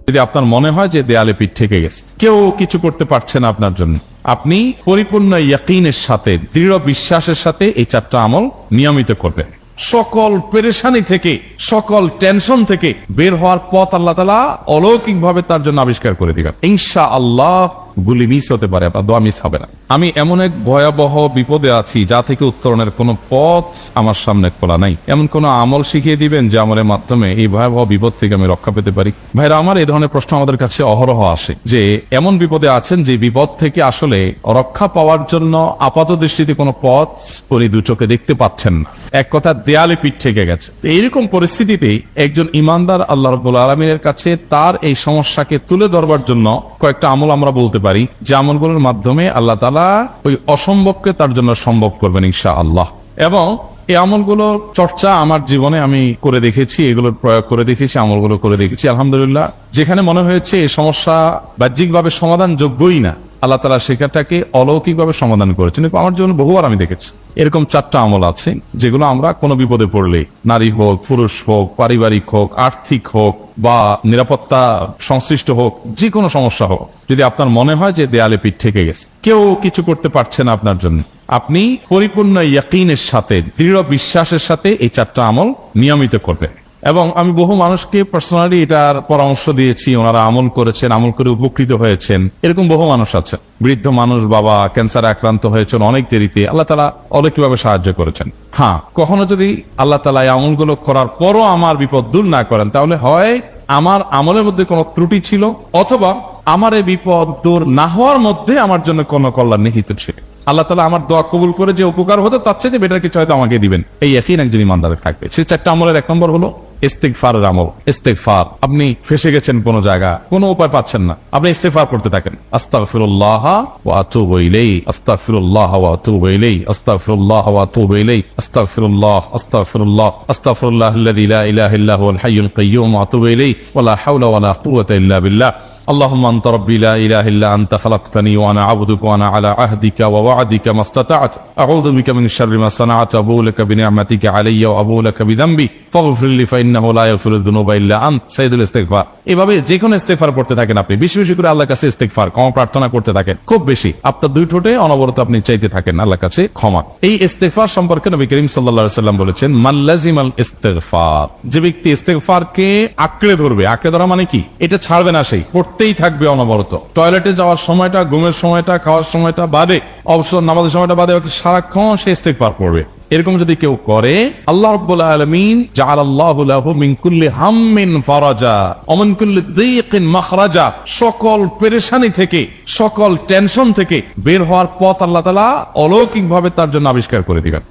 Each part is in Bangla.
যদি আপনার মনে হয় যে দেয়ালে পিঠ থেকে গেছে, কেউ কিছু করতে পারছে না আপনার জন্য, আপনি পরিপূর্ণ ইয়াকিনের সাথে, দৃঢ় বিশ্বাসের সাথে এই 4টা আমল নিয়মিত করবেন। সকল পেরেশানি থেকে, সকল টেনশন থেকে বের হওয়ার পথ আল্লাহ তাআলা অলৌকিক ভাবে তার জন্য আবিষ্কার করে দিবেন ইনশাআল্লাহ। গুলি মিস হতে পারে, আপনার দোয়া মিস হবে না। আমি এমন এক ভয়াবহ বিপদে আছি যা থেকে উত্তরণের কোন পথ আমার সামনে খোলা নাই, এমন কোন আমল শিখিয়ে দিবেন যে আমলের মাধ্যমে এই ভয়াবহ বিপদ থেকে আমি রক্ষা পেতে পারি। ভাইরা আমার, এই ধরনের প্রশ্ন আমাদের কাছে অহরহ আসে যে এমন বিপদে আছেন যে বিপদ থেকে আসলে রক্ষা পাওয়ার জন্য আপাত দৃষ্টিতে কোনো পথ উনি দু চোখে দেখতে পাচ্ছেন না, এক কথা দেয়ালে পিঠ থেকে গেছে। এইরকম পরিস্থিতিতে একজন ইমানদার আল্লাহ রাব্বুল আলামিনের কাছে তার এই সমস্যাকে তুলে ধরবার জন্য কয়েকটা আমল আমরা বলতে পারি, যে আমলগুলোর মাধ্যমে আল্লাহ তাআলা ওই অসম্ভবকে তার জন্য সম্ভব করবেন ইনশাআল্লাহ। এবং এই আমলগুলো চর্চা আমার জীবনে আমি করে দেখেছি, এগুলোর প্রয়োগ করে দেখেছি, আমলগুলো করে দেখেছি। আলহামদুলিল্লাহ, যেখানে মনে হয়েছে এই সমস্যা বাহ্যিকভাবে সমাধান যোগ্যই না, আল্লাহ তাআলা সেটাকে অলৌকিকভাবে সমাধান করেছেন। আমার জীবনে বহুবার আমি দেখেছি। এরকম 4টা আমল আছে যেগুলো আমরা কোনো বিপদে পড়লে, নারী হোক, পুরুষ হোক, পারিবারিক হোক, আর্থিক হোক বা নিরাপত্তা সংশ্লিষ্ট হোক, যে কোনো সমস্যা হোক, যদি আপনার মনে হয় যে দেয়ালে পিঠ থেকে গেছে, কেউ কিছু করতে পারছে না আপনার জন্য, আপনি পরিপূর্ণ ইয়াকিনের সাথে, দৃঢ় বিশ্বাসের সাথে এই 4টা আমল নিয়মিত করবেন। এবং আমি বহু মানুষকে পার্সোনালি এটার পরামর্শ দিয়েছি, ওনারা আমল করেছেন, আমল করে উপকৃত হয়েছেন। এরকম বহু মানুষ আছে, বৃদ্ধ মানুষ, বাবা ক্যান্সারে আক্রান্ত হয়েছেন অনেক দেরিতে, আল্লাহ তাআলা অলৌকিকভাবে সাহায্য করেছেন। হ্যাঁ, কখনো যদি আল্লাহ তাআলা এই আমলগুলো করার পরও আমার বিপদ দূর না করেন, তাহলে হয় আমার আমলের মধ্যে কোনো ত্রুটি ছিল, অথবা আমার এই বিপদ দূর না হওয়ার মধ্যে আমার জন্য কোনো কল্যাণ নিহিত ছিল। আল্লাহ তাআলা আমার দোয়া কবুল করে যে উপকার হতো তার চেয়ে বেটার কিছু হয়তো আমাকে দিবেন, এই ইয়াকিন একজন ইমানদারের থাকবে। সেই 4টা আমলের 1 নম্বর হলো ইস্তিগফারের আমল। ইস্তিগফার, আপনি ফেসে গেছেন কোন জায়গা, কোনো উপায় পাচ্ছেন না, আপনি ইস্তিগফার করতে থাকেন। আস্তাগফিরুল্লাহ ওয়া আতুবু ইলাইহি, আস্তাগফিরুল্লাহ ওয়া আতুবু ইলাইহি, আস্তাগফিরুল্লাহ ওয়া আতুবু ইলাইহি, আস্তাগফিরুল্লাহ, আস্তাগফিরুল্লাহ, আস্তাগফিরুল্লাহাল্লাযী লা ইলাহা ইল্লা হুয়াল হাইয়ুল কাইয়্যুম ওয়া আতুবু ইলাইহি ওয়া লা হাওলা ওয়া লা কুওয়াতা ইল্লা বিল্লাহ। اللهم انت ربي لا اله الا انت خلقتني وانا عبدك وانا على عهدك ووعدك ما استطعت اعوذ بك من شر ما صنعت ابو لك بنعمتك علي وابو لك بذنبي فاغفر لي فانه لا يغفر الذنوب الا انت সাইয়্যিদুল ইস্তিগফার। এভাবে যে কোনো ইস্তিগফার করতে থাকেন, আপনি বেশি বেশি করে আল্লাহর কাছে ইস্তিগফার, ক্ষমা প্রার্থনা করতে থাকেন, খুব বেশি, আপনার 2 ঠোঁটে অনবরত আপনি চাইতে থাকেন আল্লাহর কাছে ক্ষমা। এই ইস্তিগফার সম্পর্কে নবী করিম সাল্লাল্লাহু আলাইহি ওয়াসাল্লাম বলেছেন, মান লাজিমাল ইস্তিগফার, যে ব্যক্তি ইস্তিগফারকে আঁকড়ে ধরবে, আঁকড়ে ধরা মানে কি, এটা ছাড়বে না, সেই পড়তেই থাকবে অনবরত। টয়লেটে যাওয়ার সময়টা, ঘুমের সময়টা, খাওয়ার সময়টা বাদে, অবসর নামাজের সময়টা বাদে সারাক্ষণ সে ইস্তিগফার পড়বে। এরকম যদি কেউ করে, আল্লাহ রাব্বুল আলামিন জাআলাল্লাহু লাহু মিন কুল্লি হাম্মিন ফারাজা ওয়া মিন কুল্লি দীকিন মাখরাজা, সকল পেরেশানি থেকে, সকল টেনশন থেকে বের হওয়ার পথ আল্লাহ তাআলা অলৌকিক ভাবে তার জন্য আবিষ্কার করে দিবেন।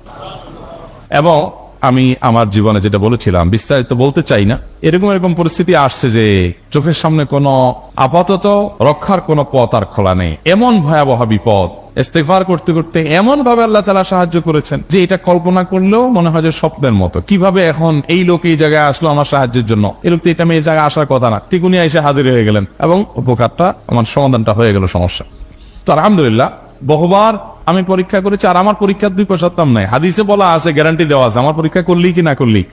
এবং আমি আমার জীবনে যেটা বলেছিলাম, বিস্তারিত বলতে চাই না, এরকম পরিস্থিতি আসছে যে চোখের সামনে কোনো আপাতত রক্ষার কোনো পথ আর খোলা নেই, এমন ভয়াবহ বিপদ। ইস্তিগফার করতে করতে এমন ভাবে আল্লাহ তাআলা সাহায্য করেছেন যে এটা কল্পনা করলেও মনে হয় যে স্বপ্নের মতো। কিভাবে এখন এই লোক এই জায়গায় আসলো আমার সাহায্যের জন্য, এই লোক তো এটা এই জায়গায় আসার কথা না, ঠিক উনি এসে হাজির হয়ে গেলেন এবং উপকারটা, আমার সমাধানটা হয়ে গেল সমস্যা। তো আলহামদুলিল্লাহ, বহুবার আমি পরীক্ষা করেছি, আর আমার পরীক্ষার 2 পয়সার দাম নাই, হাদিসে বলা আছে, গ্যারান্টি দেওয়া আছে, আমার পরীক্ষা করলি কি না করলি।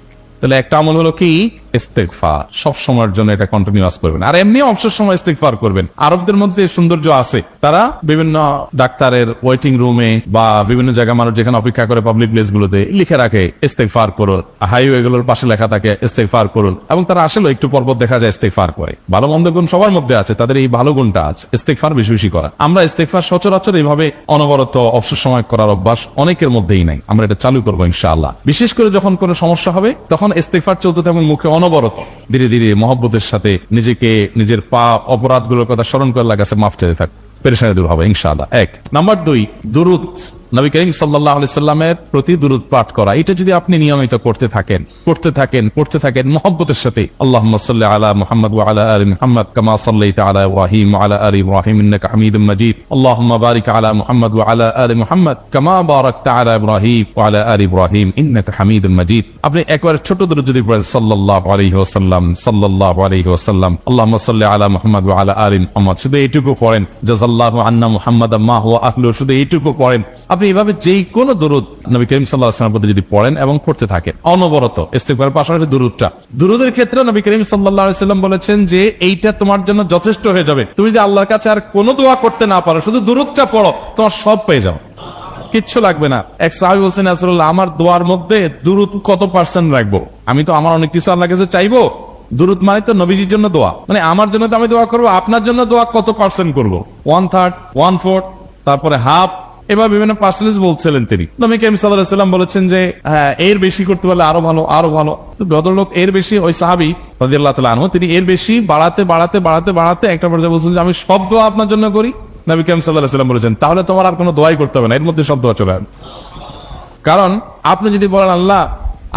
তাহলে একটা আমল হলো কি, ইস্তিগফার। সব সময়ের জন্য এটা কন্টিনিউয়াস করবেন, আর এমনি অবসর সময় ইস্তিগফার করবেন। আরবদের মধ্যে সৌন্দর্য আছে, তারা বিভিন্ন ডাক্তারের ওয়েটিং রুমে বা বিভিন্ন জায়গায় মানুষ যেখানে অপেক্ষা করে পাবলিক প্লেস গুলোতে লিখে রাখে ইস্তিগফার করুন, হাইওয়ে গুলোর পাশে লেখা থাকে ইস্তিগফার করুন, এবং তারা আসলে একটু পরপর দেখা যায় ইস্তিগফার করে। ভালো মন্দ গুণ সবার মধ্যে আছে, তাদের এই ভালো গুণটা আছে, ইস্তিগফার বেশি বেশি করা। আমরা ইস্তিগফার সচরাচর এইভাবে অনবরত অবসর সময় করার অভ্যাস অনেকের মধ্যেই নাই, আমরা এটা চালু করবো ইনশাআল্লাহ। বিশেষ করে যখন কোনো সমস্যা হবে, তখন ইস্তিগফার চলতে থাকবে মুখে অনবরত, ধীরে ধীরে মহব্বতের সাথে নিজেকে, নিজের পাপ অপরাধগুলোর কথা স্মরণ করে আল্লাহর কাছে মাফ চাইতে থাক, পেরেশানি দূর হবে ইনশাআল্লাহ। 1 নাম্বার 2, দুরূদ, নবী করিম সাল্লাল্লাহু আলাইহি সাল্লামের প্রতি দুরূদ পাঠ করা। এটা যদি আপনি নিয়মিত করতে থাকেন মহব্বতের সাথে, আল্লাহুম্মা সাল্লি আলা মুহাম্মাদ ওয়া আলা আলি মুহাম্মাদ কামা সাল্লাইতা আলা ইব্রাহিম ওয়া আলা আলি ইব্রাহিম ইন্নাকা হামিদুম মাজিদ, আল্লাহুম্মা বারিক আলা মুহাম্মাদ ওয়া আলা আলি মুহাম্মাদ কামা বারাকতা আলা ইব্রাহিম ওয়া আলা আলি ইব্রাহিম ইন্নাকা হামিদুম মাজিদ। আপনি একবার ছোট দুরূদ যদি পড়েন, সাল্লাল্লাহু আলাইহি ওয়াসাল্লাম, সাল্লাল্লাহু আলাইহি ওয়াসাল্লাম, আল্লাহুম্মা সাল্লি আলা মুহাম্মাদ ওয়া আলা আলি মুহাম্মাদ, শুধু এইটুকু পড়েন। জাযাল্লাহু আন্না মুহাম্মাদাম মা হুয়া আহলু, শুধু এইটুকু পড়েন। আপনি এভাবে যেই কোনো দরুদ নবী করিম সাল্লাল্লাহু আলাইহি ওয়াসাল্লামের প্রতি যদি পড়েন এবং পড়তে থাকেন অনবরত, ইস্তিগফারের পাশাপাশি দুরুদের ক্ষেত্রে নবী করিম সাল্লাল্লাহু আলাইহি ওয়াসাল্লাম বলেছেন যে এইটা তোমার জন্য যথেষ্ট হয়ে যাবে। তুমি যদি আল্লাহর কাছে আর কোনো দোয়া করতে না পারো, শুধু দুরুদটা পড়ো, তোমার সব পেয়ে যাও, কিচ্ছু লাগবে না। এক সাহাবী বলছেন, রাসূলুল্লাহ, আমার দোয়ার মধ্যে দুরুদ কত পার্সেন্ট রাখবো? আমি তো আমার অনেক কিছু আল্লাহর কাছে চাইবো, দুরুদ মানে তো নবীজির জন্য দোয়া, মানে আমার জন্য তো আমি দোয়া করবো, আপনার জন্য দোয়া কত পার্সেন্ট করবো? 1/3, 1/4, তারপরে হাফ, এবার বিভিন্ন পার্সেন্টেজ বলছিলেন তিনি। নবী করিম সাল্লাল্লাহু আলাইহি ওয়াসাল্লাম বলেছেন যে হ্যাঁ, এর বেশি করতে পারলে আরো ভালো, আরো ভালো। তো ভদ্রলোক এর বেশি, ওই সাহাবী রাদিয়াল্লাহু তাআলা আনহু, তিনি এর বেশি বাড়াতে বাড়াতে বাড়াতে বাড়াতে একটা পর্যায়ে বলছেন যে আমি সব দোয়া আপনার জন্য করি। নবী করিম সাল্লাল্লাহু আলাইহি ওয়াসাল্লাম বলেছেন তাহলে তোমার আর কোনো দোয়াই করতে হবে না, এর মধ্যে সব দোয়া চলে আসবে। কারণ আপনি যদি বলেন আল্লাহ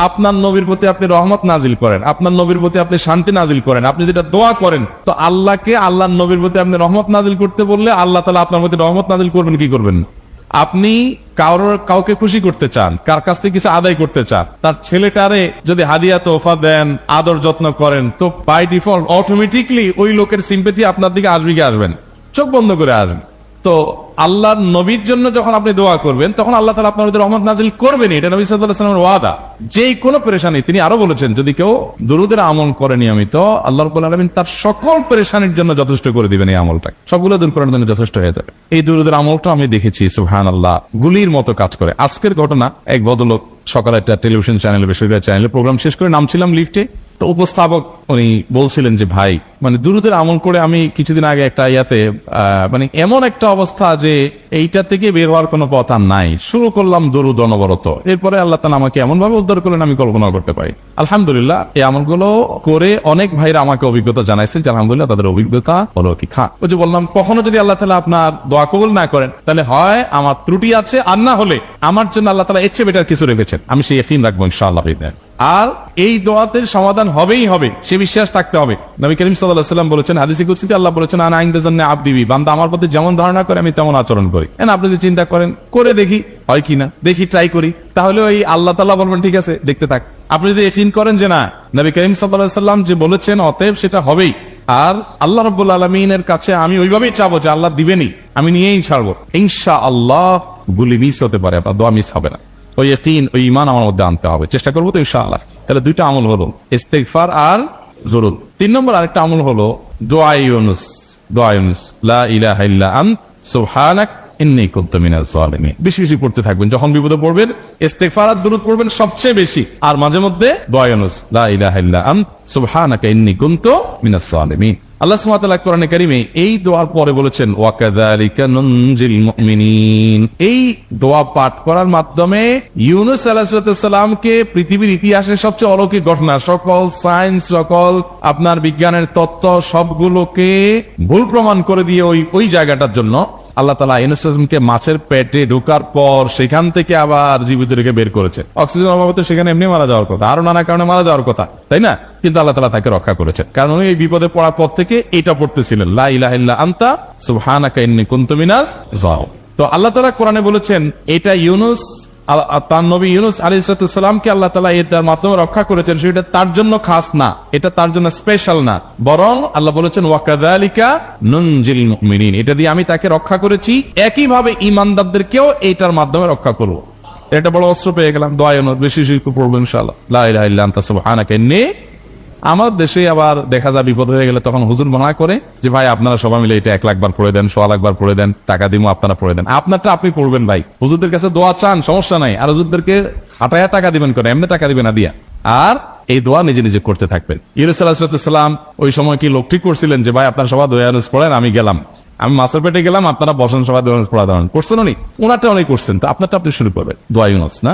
আপনার নবীর প্রতি আপনি রহমত নাজিল করেন, আপনার নবীর প্রতি আপনি শান্তি নাজিল করেন, আপনি যেটা দোয়া করেন, তো আল্লাহকে আল্লাহর নবীর প্রতি আপনি রহমত নাজিল করতে বললে আল্লাহ তাআলা আপনার প্রতি রহমত নাজিল করবেন কি করবেন? আপনি কাউকে খুশি করতে চান, কার কাছ থেকে কিছু আদায় করতে চান, তার ছেলেটারে যদি হাদিয়া তোহফা দেন, আদর যত্ন করেন, তো বাই ডিফল্ট অটোমেটিকলি ওই লোকের সিম্পেথি আপনার দিকে আসবেন, চোখ বন্ধ করে আসবেন। তো আল্লাহর নবীর জন্য যখন আপনি দোয়া করবেন, তখন আল্লাহ তাআলা আপনার উপর রহমত নাজিল করবেন, এটা নবী সাল্লাল্লাহু আলাইহি ওয়াসাল্লামের ওয়াদা। যেই কোনো পেরেশানি, তিনি আরো বলেছেন যদি কেউ দুরুদের আমল করে নিয়মিত, আল্লাহ রাব্বুল আলামিন তার সকল পেরেশানির জন্য যথেষ্ট করে দিবেন, এই আমলটা সবগুলো দূর করার জন্য যথেষ্ট হয়ে যাবে। এই দুরুদের আমলটা আমি দেখেছি সুবহানাল্লাহ গুলির মতো কাজ করে। আজকের ঘটনা, এক ভদ্রলোক সকালে একটা টেলিভিশন চ্যানেলে, বেসরকারি চ্যানেলে প্রোগ্রাম শেষ করে নামছিলাম লিফটে, তো উপস্থাপক উনি বলছিলেন যে ভাই, মানে দুরুদের আমল করে আমি কিছুদিন আগে একটা ইয়াতে মানে এমন একটা অবস্থা যে এইটা থেকে বের হওয়ার কোনো পথ আর নাই, শুরু করলাম দরুদ অনবরত, এরপরে আল্লাহ তাআলা আমাকে এমন ভাবে উদ্ধার করলেন আমি কল্পনা করতে পারি। আলহামদুলিল্লাহ, এই আমলগুলো করে অনেক ভাইরা আমাকে অভিজ্ঞতা জানাইছে যে আলহামদুলিল্লাহ তাদের অভিজ্ঞতা হলো কি খা। ওই যে বললাম, কখনো যদি আল্লাহ তাআলা আপনার দোয়া কবুল না করেন, তাহলে হয় আমার ত্রুটি আছে, আর না হলে আমার জন্য আল্লাহ তাআলা এর চেয়ে বেটার কিছু রেখেছেন, আমি সেই ইয়াকিন রাখবো ইনশাআল্লাহ। আর এই দোয়াতে সমাধান হবেই হবে, সে বিশ্বাস থাকতে হবে। নবী করিম সাল্লাল্লাহু আলাইহি ওয়াসাল্লাম বলেছেন, হাদিসে কুদসিতে আল্লাহ বলেছেন, আনা ইনদা যান্নি আবদি বি, বান্দা আমার প্রতি যেমন ধারণা করে আমি তেমন আচরণ করি। আপনি যদি চিন্তা করেন, করে দেখি হয় কিনা, দেখি ট্রাই করি, তাহলে ওই আল্লাহ তাআলা বলবেন ঠিক আছে দেখতে থাক। আপনি যদি ইয়াকিন করেন যে না, নবী করিম সাল্লাল্লাহু আলাইহি ওয়াসাল্লাম যে বলেছেন, অতএব সেটা হবেই, আর আল্লাহ রাব্বুল আলামিনের কাছে আমি ওইভাবেই চাবো যে আল্লাহ দিবেনই, আমি নিয়েই ছাড়বো, ইনশাআল্লাহ গুলি মিস হতে পারে, আপনার দোয়া মিস হবে না। ওই ইয়াকিন, ওই ঈমান আমার মধ্যে আনতে হবে, চেষ্টা করবো তো ইনশাআল্লাহ। তাহলে দুইটা আমল হলো, ইস্তিগফার আর দুরুদ। 3 নম্বর আরেকটা আমল হলো দোয়া ইউনুস। দোয়া ইউনুস, লা ইলাহা ইল্লা আনত সুবহানাক ইন্নী কুনতু মিনাজ জালিমিন। বেশি বেশি পড়তে থাকবেন, যখন বিপদে পড়বেন ইস্তিগফার আর দুরুদ পড়বেন সবচেয়ে বেশি, আর মাঝে মধ্যে দোয়া ইউনুস, লা ইলাহা ইল্লা আনত সুবহানাকা ইন্নী কুনতু মিনাজ জালিমিন। আল্লাহ সুবহানাহু ওয়া তাআলা কোরআনে কারীমে এই দোয়ার পরে বলেছেন, ওয়া কাযালিকা নুনজিল মুমিনিন। এই দোয়া পাঠ করার মাধ্যমে ইউনূস আলাইহিস সালামকে পৃথিবীর ইতিহাসের সবচেয়ে অলৌকিক ঘটনা, সকল সায়েন্স, সকল আপনার বিজ্ঞানের তত্ত্ব সবগুলোকে ভুল প্রমাণ করে দিয়ে ওই জায়গাটার জন্য আল্লাহ তাআলা ইউনূস আলাইহিসকে মাছের পেটে ঢোকার পর সেখান থেকে আবার জীবিত রেখে বের করেছেন। অক্সিজেন অভাবে তো সেখানে এমনি মারা যাওয়ার কথা, আরো নানা কারণে মারা যাওয়ার কথা, তাই না? কিন্তু আল্লাহ তাআলা তাকে রক্ষা করেছেন, কারণ উনি এই বিপদে পড়ার পর থেকে এটা পড়তেছিলেন, লা ইলাহা ইল্লা আনতা সুবহানাকা ইন্নী কুনতু মিনাজ জালিমিন। তো আল্লাহ তাআলা কোরআনে বলেছেন, এটা ইউনূস, তার নবী ইউনূস আলাইহিস সালামকে আল্লাহ তাআলা এটার মাধ্যমে রক্ষা করেছেন, সেটা তার জন্য খাস না, এটা তার জন্য স্পেশাল না, বরং আল্লাহ বলেছেন ওয়া কাযালিকা নুনজিল মুমিনিন, এটা দিয়ে আমি তাকে রক্ষা করেছি, একই ভাবে ঈমানদারদেরকেও এটার মাধ্যমে রক্ষা করব। এটা বড় অস্ত্র পেয়ে গেলাম। দোয়া ইউনূস বেশি বেশি পড়বেন ইনশাআল্লাহ, লা ইলাহা ইল্লা আনতা সুবহানাকা ইন্নী। আমার দেশে আবার দেখা যায় বিপদ হয়ে গেলে তখন হুজুর মানা করে যে ভাই আপনারা সবাই মিলে এটা 1 লাখ বার পড়ে দেন, 100 লাখ বার পড়ে দেন, টাকা দিমু আপনারা পড়ে দেন। আপনারটা আপনি পড়বেন ভাই, হুজুরদের কাছে দোয়া চান সমস্যা নাই, আর হুজুরদেরকে হাঁটায়া টাকা দিবেন করে, এমনি টাকা দিবেন না দিয়া। আর এই দোয়া নিজে নিজে করতে থাকবেন। ইউনূস আলাইহিস সালাম ওই সময় কি লোক ঠিক করছিলেন যে ভাই আপনারা সবাই দোয়া ইউনূস পড়েন, আমি গেলাম, আমি মাছের পেটে গেলাম, আপনারা বসেন সবাই দোয়া ইউনূস পড়া দেন, করছেন উনি? ওনারটা উনি করছেন, তো আপনারটা আপনি শুরু করবেন দোয়া ইউনূস না।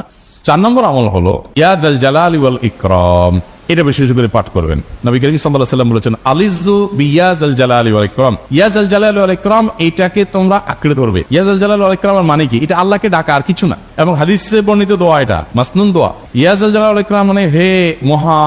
4 নম্বর আমল হলো ইয়া যাল জালালি ওয়াল ইকরাম। এটা বেশি বেশি করে পাঠ করবেন। নবী করিম সাল্লাল্লাহু আলাইহি ওয়াসাল্লাম বলেছেন, আলিজু বিয়াজাল জালালি ওয়াল ইকরাম। ইয়াজাল জালালি ওয়াল ইকরাম, এটাকে তোমরা আঁকড়ে ধরবে। ইয়াজাল জালালি ওয়াল ইকরাম মানে কি? এটা আল্লাহকে ডাকা, আর কিছু না। এবং হাদিসে বর্ণিত দোয়া, এটা মাসনুন দোয়া। ইয়াজাল জালালি ওয়াল ইকরাম মানে হে মহা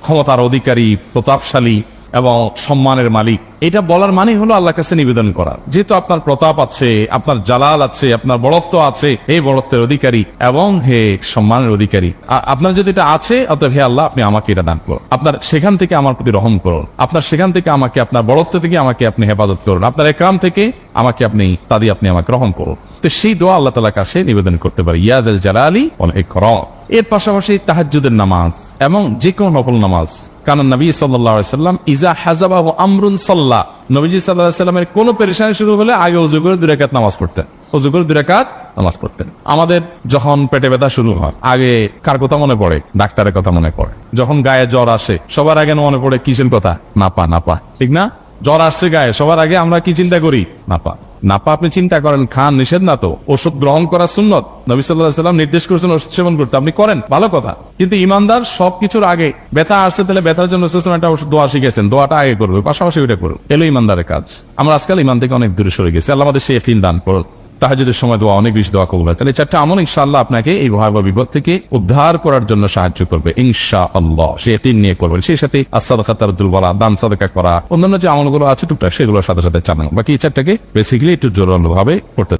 ক্ষমতার অধিকারী, প্রতাপশালী এবং সম্মানের মালিক। এটা বলার মানে হলো আল্লাহর কাছে নিবেদন করা, যেহেতু আপনার প্রতাপ আছে, আপনার জালাল আছে, আপনার বড়ত্ব আছে, এই বড়ত্বের অধিকারী এবং হে সম্মানের অধিকারী, আপনার যদি এটা আছে, অতএব হে আল্লাহ আপনি আমাকে এটা দান করুন, আপনার সেখান থেকে আমার প্রতি রহম করুন, আপনার সেখান থেকে আমাকে, আপনার বড়ত্ব থেকে আমাকে আপনি হেফাজত করুন, আপনার একরাম থেকে আমাকে আপনি, তা দিয়ে আপনি আমাকে রহম করুন। মুহূর্তে সেই দোয়া আল্লাহ তাআলার কাছে নিবেদন করতে পারে, ইয়া যাল জালালি ওয়াল ইকরাম। এর পাশাপাশি তাহাজ্জুদের নামাজ এবং যে কোনো নফল নামাজ, কারণ নবী সাল্লাল্লাহু আলাইহি সাল্লাম ইজা হাযাবাহু আমরুন সাল্লা, নবীজি সাল্লাল্লাহু আলাইহি সাল্লামের কোন পেরেশানি শুরু হলে আগে ওযু করে 2 রাকাত নামাজ পড়তেন, ওযু করে 2 রাকাত নামাজ পড়তেন। আমাদের যখন পেটে ব্যথা শুরু হয় আগে কার কথা মনে পড়ে? ডাক্তারের কথা মনে পড়ে। যখন গায়ে জ্বর আসে সবার আগে মনে পড়ে কিসের কথা? নাপা, নাপা, ঠিক না? জ্বর আসছে গায়ে, সবার আগে আমরা কি চিন্তা করি? নাপা। নাপা আপনি চিন্তা করেন, খান, নিষেধ না তো, ওষুধ গ্রহণ করা সুন্নত, নবী সাল্লাল্লাহু আলাইহি সাল্লাম নির্দেশ করেছেন ওষুধ সেবন করতে, আপনি করেন, ভালো কথা। কিন্তু ইমানদার সবকিছুর আগে ব্যথা আসছে, তাহলে ব্যথার জন্য একটা ওষুধ দোয়া শিখেছেন, দোয়াটা আগে করবে, পাশাপাশি ওইটা করুন, এলো ইমানদারের কাজ। আমরা আজকাল ইমান থেকে অনেক দূরে সরে গেছি। আল্লাহ আমাদের সেই ইয়াকিন দান করুন। তাহাজ্জুদের সময় দোয়া, অনেক বেশি দোয়া কবুল হয়। তাহলে 4টা আমল ইনশাআল্লাহ আপনাকে এই ভয়াবহ বিপদ থেকে উদ্ধার করার জন্য সাহায্য করবে ইনশাআল্লাহ। সে ইয়াকিন নিয়ে করবেন। সেই সাথে as-সাদাকাতু তারদুল বালা, দান সাদাকা করা, অন্যান্য যে আমলগুলো আছে টুকটাক সেগুলোর সাথে সাথে চালানো। বাকি এই 4টাকে বেসিক্যালি একটু জোরালো ভাবে করতে